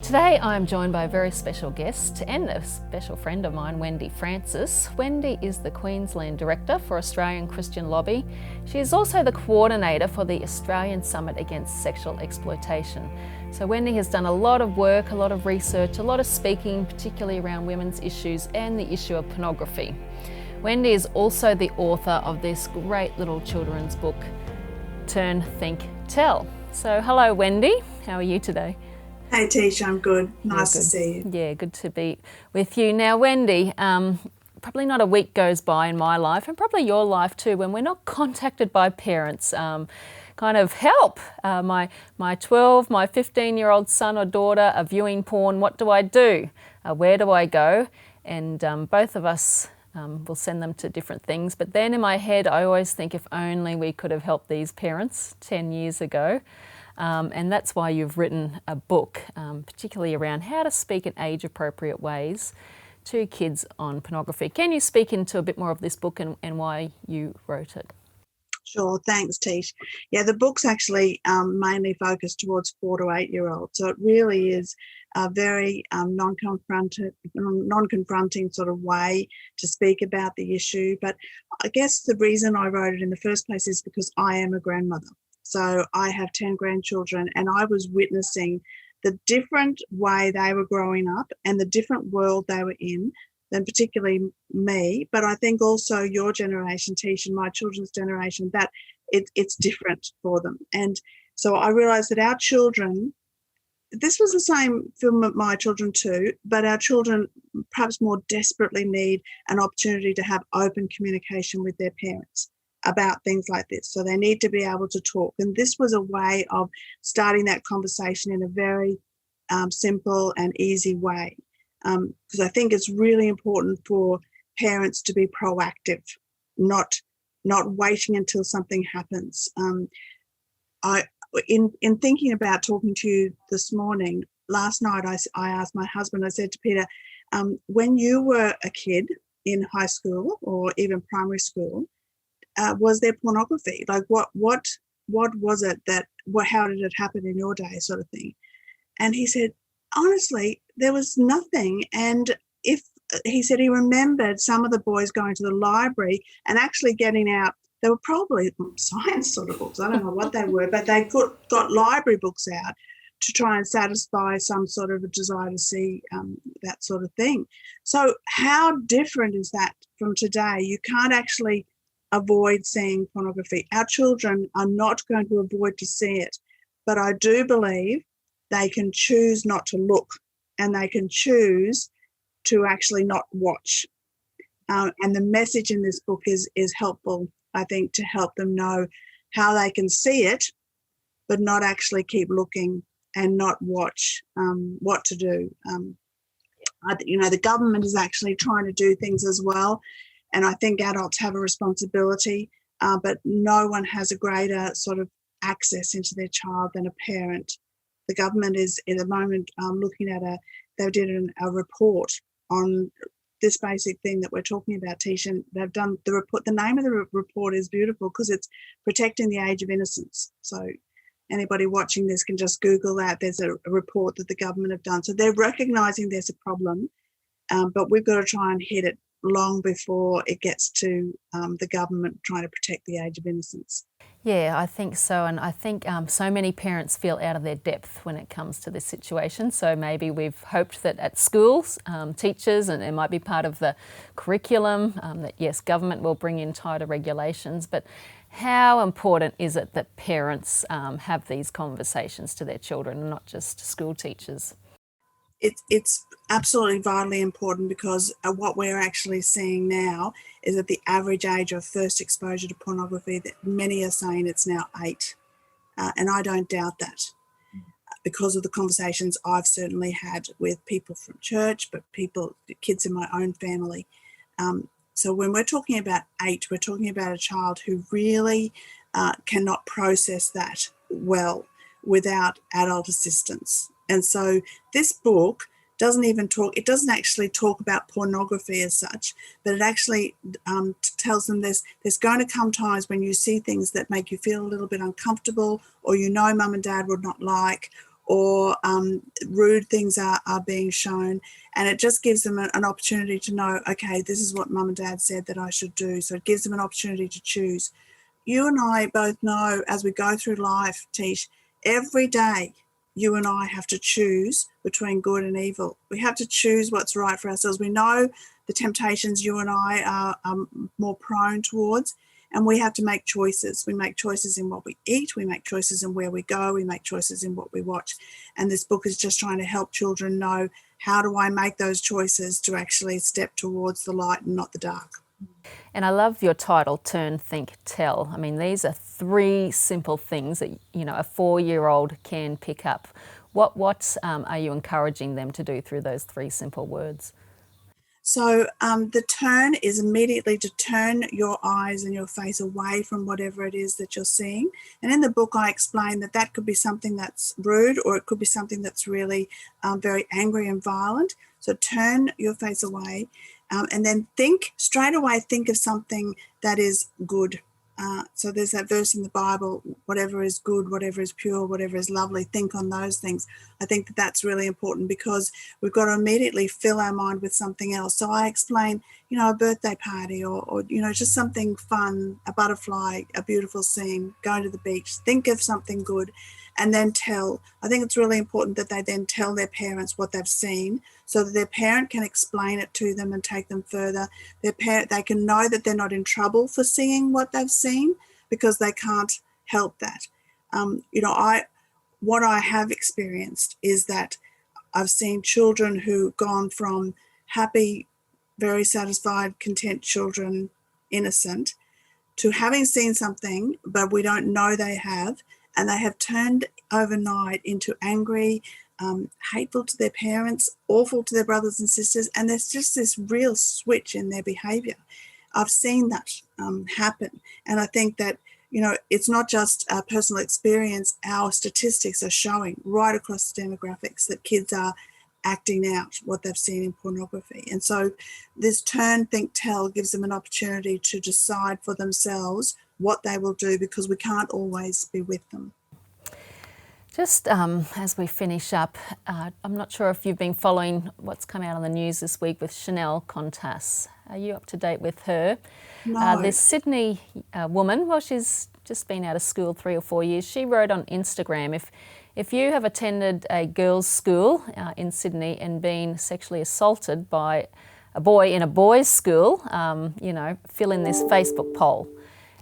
Today I'm joined by a very special guest and a special friend of mine, Wendy Francis. Wendy is the Queensland Director for Australian Christian Lobby. She is also the coordinator for the Australian Summit Against Sexual Exploitation. So Wendy has done a lot of work, a lot of research, a lot of speaking, particularly around women's issues and the issue of pornography. Wendy is also the author of this great little children's book, Turn, Think, Tell. So hello Wendy, how are you today? Hey Tish, I'm good. Nice to see you. Yeah, good to be with you. Now Wendy, probably not a week goes by in my life and probably your life too when we're not contacted by parents. Kind of help. My 12, my 15-year-old son or daughter are viewing porn. What do I do? Where do I go? And both of us will send them to different things. But then in my head, I always think if only we could have helped these parents 10 years ago. And that's why you've written a book, particularly around how to speak in age-appropriate ways to kids on pornography. Can you speak into a bit more of this book and why you wrote it? Sure, thanks Tish. Yeah, the book's actually mainly focused towards 4 to 8-year-olds. So it really is a very non-confronting sort of way to speak about the issue. But I guess the reason I wrote it in the first place is because I am a grandmother. So I have 10 grandchildren and I was witnessing the different way they were growing up and the different world they were in, than particularly me, but I think also your generation, Tish, and my children's generation, that it's different for them. And so I realised that our children, this was the same for my children too, but our children perhaps more desperately need an opportunity to have open communication with their parents about things like this. So they need to be able to talk. And this was a way of starting that conversation in a very simple and easy way. Because I think it's really important for parents to be proactive, not waiting until something happens. In thinking about talking to you this morning, last night I asked my husband, I said to Peter, when you were a kid in high school or even primary school, was there pornography? Like what was it how did it happen in your day, sort of thing? And he said, honestly, there was nothing. And he said he remembered some of the boys going to the library and actually getting out, they were probably science sort of books, I don't know what they were, but they got library books out to try and satisfy some sort of a desire to see that sort of thing. So how different is that from today? You can't actually avoid seeing pornography. Our children are not going to avoid to see it, but I do believe they can choose not to look and they can choose to actually not watch. And the message in this book is helpful, I think, to help them know how they can see it, but not actually keep looking and not watch what to do. The government is actually trying to do things as well. And I think adults have a responsibility, but no one has a greater sort of access into their child than a parent. The government is at the moment looking at they did a report on this basic thing that we're talking about, Tish, and they've done the report. The name of the report is beautiful because it's protecting the age of innocence. So anybody watching this can just Google that. There's a report that the government have done. So they're recognising there's a problem, but we've got to try and hit it long before it gets to the government trying to protect the age of innocence. Yeah, I think so. And I think so many parents feel out of their depth when it comes to this situation. So maybe we've hoped that at schools, teachers, and it might be part of the curriculum, that yes, government will bring in tighter regulations, but how important is it that parents have these conversations to their children and not just school teachers? It's absolutely vitally important because what we're actually seeing now is that the average age of first exposure to pornography, that many are saying it's now 8. And I don't doubt that because of the conversations I've certainly had with people from church, but kids in my own family. So when we're talking about 8, we're talking about a child who really cannot process that well without adult assistance. And so this book doesn't actually talk about pornography as such, but it actually tells them there's going to come times when you see things that make you feel a little bit uncomfortable, or mum and dad would not like, or rude things are being shown. And it just gives them an opportunity to know, okay, this is what mum and dad said that I should do. So it gives them an opportunity to choose. You and I both know as we go through life, Tish, every day you and I have to choose between good and evil. We have to choose what's right for ourselves. We know the temptations you and I are more prone towards, and we have to make choices. We make choices in what we eat, we make choices in where we go, we make choices in what we watch. And this book is just trying to help children know, how do I make those choices to actually step towards the light and not the dark. And I love your title, Turn, Think, Tell. I mean, these are 3 simple things that, you know, a 4-year-old can pick up. What are you encouraging them to do through those 3 simple words? So the turn is immediately to turn your eyes and your face away from whatever it is that you're seeing. And in the book, I explain that that could be something that's rude, or it could be something that's really very angry and violent. So turn your face away, and then straight away think of something that is good. So there's that verse in the Bible, whatever is good, whatever is pure, whatever is lovely, think on those things. I think that that's really important, because we've got to immediately fill our mind with something else. So I explain, you know, a birthday party, or you know, just something fun, a butterfly, a beautiful scene, going to the beach. Think of something good, and then tell. I think it's really important that they then tell their parents what they've seen, so that their parent can explain it to them and take them further. They can know that they're not in trouble for seeing what they've seen, because they can't help that. You know, what I have experienced is that I've seen children who've gone from happy, very satisfied, content children, innocent, to having seen something, but we don't know they have, and they have turned overnight into angry, hateful to their parents, awful to their brothers and sisters, and there's just this real switch in their behaviour. I've seen that happen, and I think that, you know, it's not just a personal experience. Our statistics are showing right across the demographics that kids are acting out what they've seen in pornography. And so this turn, think, tell gives them an opportunity to decide for themselves what they will do, because we can't always be with them. Just as we finish up, I'm not sure if you've been following what's come out on the news this week with Chanel Contas. Are you up to date with her? No. This Sydney woman, well, she's just been out of school 3 or 4 years. She wrote on Instagram, if you have attended a girls' school in Sydney and been sexually assaulted by a boy in a boys' school, you know, fill in this Facebook poll.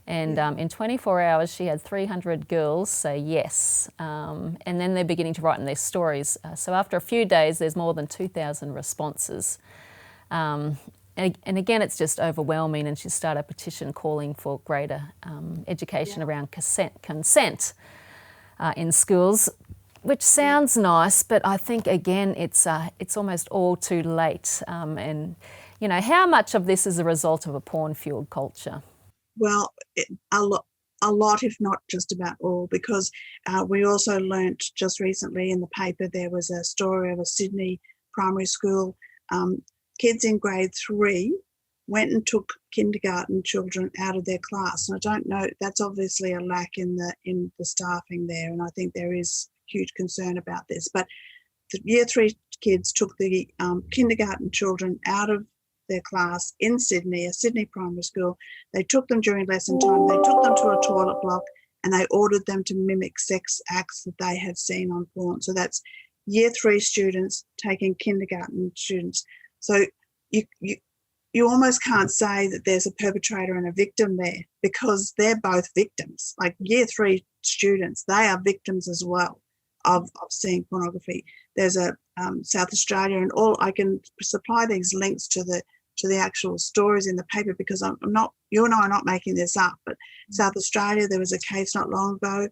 And in 24 hours, she had 300 girls say yes. And then they're beginning to write in their stories. So after a few days, there's more than 2,000 responses. And again, it's just overwhelming. And she started a petition calling for greater education around consent in schools, which sounds nice, but I think, again, it's almost all too late. And, you know, how much of this is a result of a porn-fueled culture? Well, a lot, if not just about all, because we also learnt just recently in the paper, there was a story of a Sydney primary school. Kids in grade 3 went and took kindergarten children out of their class. And I don't know, that's obviously a lack in the staffing there, and I think there is huge concern about this. But the year 3 kids took the kindergarten children out of their class in Sydney, a Sydney primary school. They took them during lesson time, they took them to a toilet block, and they ordered them to mimic sex acts that they had seen on porn. So that's year 3 students taking kindergarten students. So you almost can't say that there's a perpetrator and a victim there, because they're both victims. Like year 3 students, they are victims as well of seeing pornography. There's a South Australia, and all, I can supply these links to the actual stories in the paper, because you and I are not making this up, but South Australia, there was a case not long ago,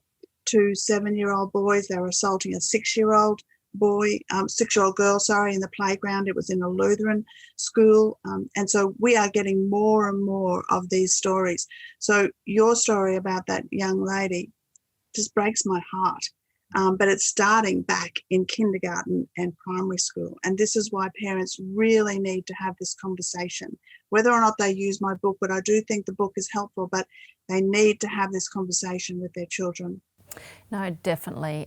2 7-year-old boys, they were assaulting a 6-year-old boy, 6-year-old girl, in the playground. It was in a Lutheran school. And so we are getting more and more of these stories. So your story about that young lady just breaks my heart. But it's starting back in kindergarten and primary school. And this is why parents really need to have this conversation, whether or not they use my book. But I do think the book is helpful, but they need to have this conversation with their children. No, definitely.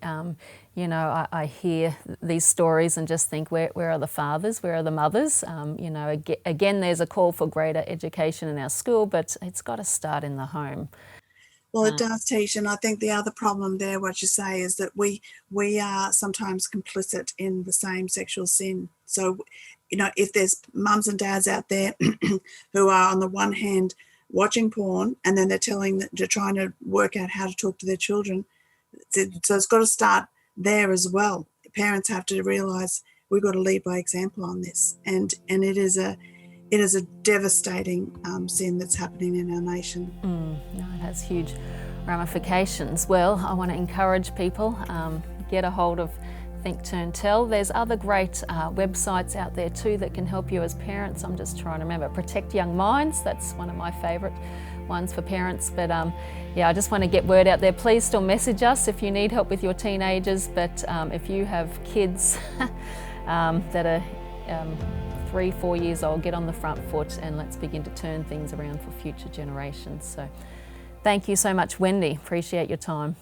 You know, I hear these stories and just think, where are the fathers? Where are the mothers? You know, again, there's a call for greater education in our school, but it's got to start in the home. Well, it does teach, and I think the other problem there, what you say, is that we are sometimes complicit in the same sexual sin. So, you know, if there's mums and dads out there who are on the one hand watching porn, and then they're trying to work out how to talk to their children, so it's got to start there as well. Parents have to realise we've got to lead by example on this, and it is a devastating sin that's happening in our nation. No, it has huge ramifications. Well, I want to encourage people, get a hold of Think, Turn, Tell. There's other great websites out there too that can help you as parents. I'm just trying to remember. Protect Young Minds, that's one of my favourite ones for parents. But yeah, I just want to get word out there. Please still message us if you need help with your teenagers. But if you have kids that are 3-4 years old, get on the front foot and let's begin to turn things around for future generations. So thank you so much, Wendy. Appreciate your time.